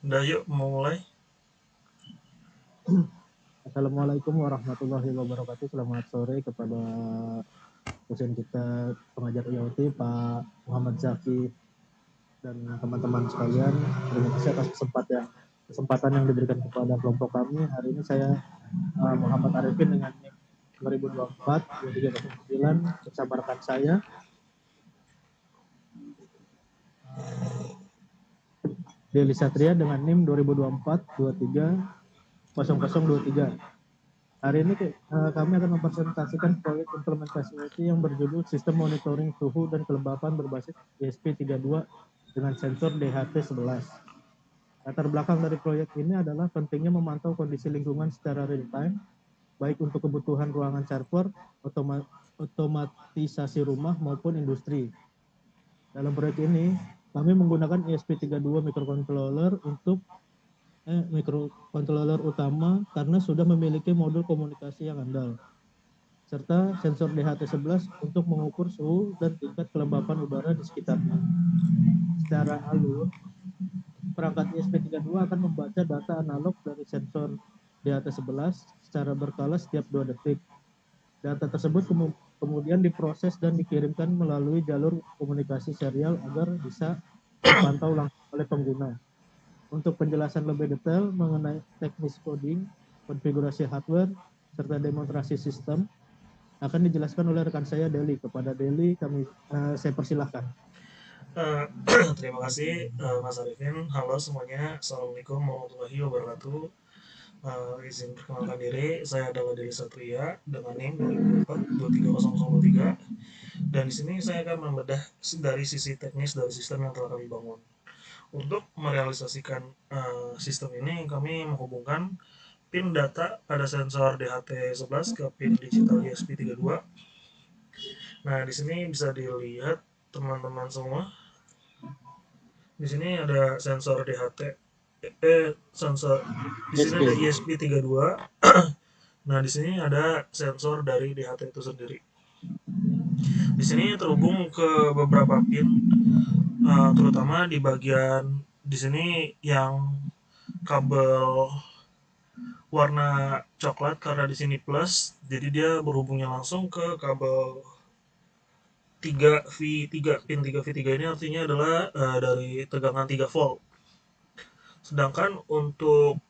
Udah yuk mulai. Assalamualaikum warahmatullahi wabarakatuh. Selamat sore kepada dosen kita pengajar IoT Pak Muhammad Zaki dan teman-teman sekalian. Terima kasih atas kesempatan yang diberikan kepada kelompok kami. Hari ini saya Muhammad Arifin dengan NIM 2024-2309 bersama rekan saya Deli Satria dengan NIM 2024-230023. Hari ini kami akan mempresentasikan proyek implementasi IoT yang berjudul Sistem Monitoring Suhu dan Kelembapan berbasis ESP32 dengan sensor DHT11. Latar belakang dari proyek ini adalah pentingnya memantau kondisi lingkungan secara real time, baik untuk kebutuhan ruangan server, otomatisasi rumah maupun industri. Dalam proyek ini, kami menggunakan ESP32 microcontroller untuk microcontroller utama karena sudah memiliki modul komunikasi yang andal, serta sensor DHT11 untuk mengukur suhu dan tingkat kelembapan udara di sekitarnya. Secara alur, perangkat ESP32 akan membaca data analog dari sensor DHT11 secara berkala setiap 2 detik. Data tersebut kemudian diproses dan dikirimkan melalui jalur komunikasi serial agar bisa dipantau langsung oleh pengguna. Untuk penjelasan lebih detail mengenai teknis coding, konfigurasi hardware, serta demonstrasi sistem akan dijelaskan oleh rekan saya Deli. Kepada Deli saya persilahkan. Terima kasih Mas Arifin. Halo semuanya, Assalamualaikum warahmatullahi wabarakatuh. Izin perkenalkan diri, saya adalah Deli Satria dengan NIM 2024-230023. Dan di sini saya akan membedah dari sisi teknis dari sistem yang telah kami bangun. Untuk merealisasikan sistem ini, kami menghubungkan pin data pada sensor DHT11 ke pin digital ESP32. Nah, di sini bisa dilihat teman-teman semua. Di sini ada sensor DHT, sensor di sini ada ESP32. Nah, di sini ada sensor dari DHT itu sendiri. Di sini terhubung ke beberapa pin, terutama di bagian di sini yang kabel warna coklat karena di sini plus, jadi dia berhubungnya langsung ke kabel 3V3. Pin 3V3 ini artinya adalah dari tegangan 3 volt. Sedangkan untuk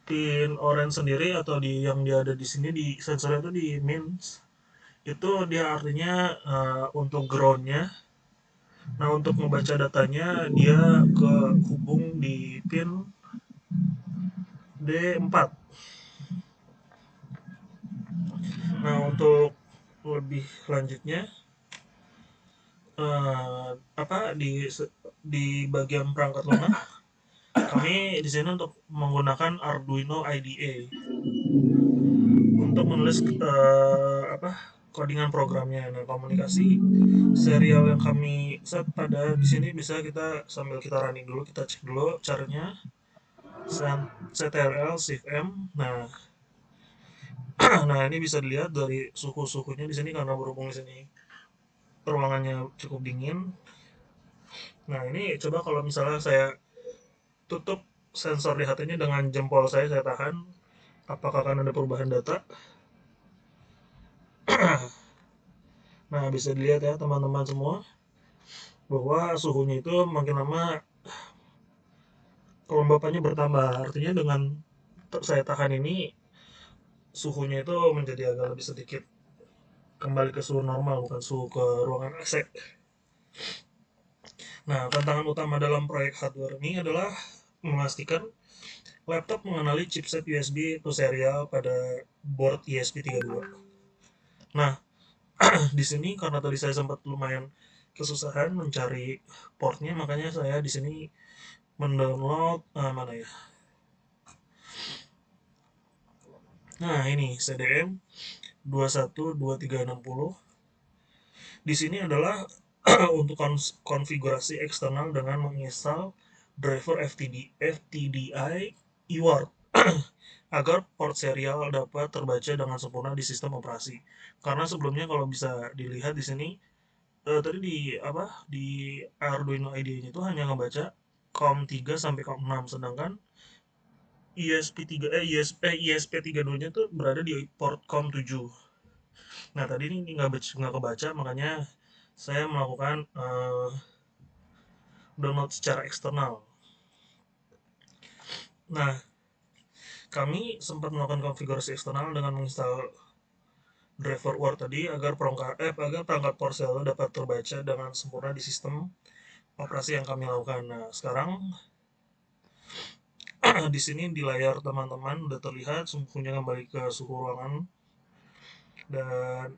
pin orange sendiri atau yang dia ada di sini di sensornya itu di mins, itu dia artinya untuk groundnya. Nah, untuk membaca datanya dia ke hubung di pin D4. Nah, untuk lebih lanjutnya di bagian perangkat lunak, kami di sini untuk menggunakan Arduino IDE untuk menulis codingan programnya. Nah, komunikasi serial yang kami set pada di sini bisa kita sambil kita running dulu, kita cek dulu caranya. CTRL Shift M. Nah, nah ini bisa dilihat dari suhunya di sini karena berhubung di sini ruangannya cukup dingin. Nah, ini coba kalau misalnya saya tutup sensor DHT-nya dengan jempol saya tahan, apakah akan ada perubahan data? Nah, bisa dilihat ya teman-teman semua bahwa suhunya itu makin lama kelembapannya bertambah. Artinya dengan saya tahan ini suhunya itu menjadi agak lebih sedikit kembali ke suhu normal, bukan suhu ke ruangan AC. Nah, tantangan utama dalam proyek hardware ini adalah memastikan laptop mengenali chipset USB atau serial pada board ESP32. Nah, di sini karena tadi saya sempat lumayan kesusahan mencari portnya, makanya saya di sini mendownload mana ya? Nah, ini CDM 212360. Di sini adalah untuk konfigurasi eksternal dengan menginstal driver FTDI eWord agar port serial dapat terbaca dengan sempurna di sistem operasi. Karena sebelumnya kalau bisa dilihat di sini tadi di Arduino IDE-nya itu hanya ngebaca COM3 sampai COM6, sedangkan ISP32-nya tuh berada di port COM7. Nah, tadi ini nggak kebaca, makanya saya melakukan download secara eksternal. Nah, kami sempat melakukan konfigurasi eksternal dengan menginstal driver Word tadi agar perangkat Porsel dapat terbaca dengan sempurna di sistem operasi yang kami lakukan. Nah, sekarang di sini di layar teman-teman udah terlihat suhunya kembali ke suhu ruangan, dan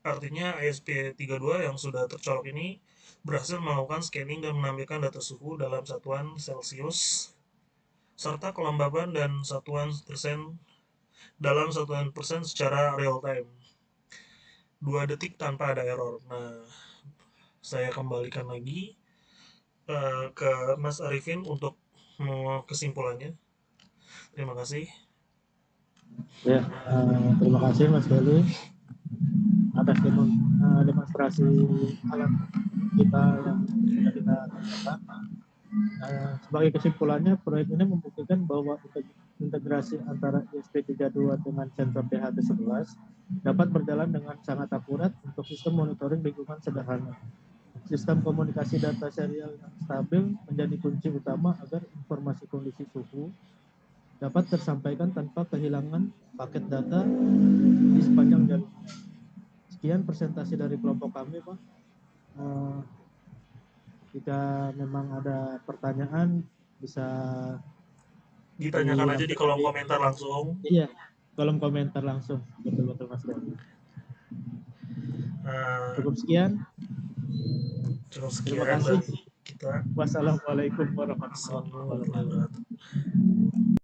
artinya ISP32 yang sudah tercolok ini berhasil melakukan scanning dan menampilkan data suhu dalam satuan Celcius serta kelembaban dan dalam satuan persen secara real time, 2 detik tanpa ada error. Nah, saya kembalikan lagi ke Mas Arifin untuk kesimpulannya. Terima kasih. Ya, terima kasih Mas Doli atas demonstrasi alat kita yang sudah kita kerjakan. Sebagai kesimpulannya, proyek ini membuktikan bahwa integrasi antara ISP32 dengan sensor DHT11 dapat berjalan dengan sangat akurat untuk sistem monitoring lingkungan sederhana. Sistem komunikasi data serial yang stabil menjadi kunci utama agar informasi kondisi suhu dapat tersampaikan tanpa kehilangan paket data di sepanjang jalur. Sekian presentasi dari kelompok kami, Pak. Jika memang ada pertanyaan, bisa Ditanyakan aja di kolom komentar langsung. Iya, kolom komentar langsung. Betul-betul Mas Doni. Cukup sekian. Terima kasih. Wassalamualaikum warahmatullahi wabarakatuh.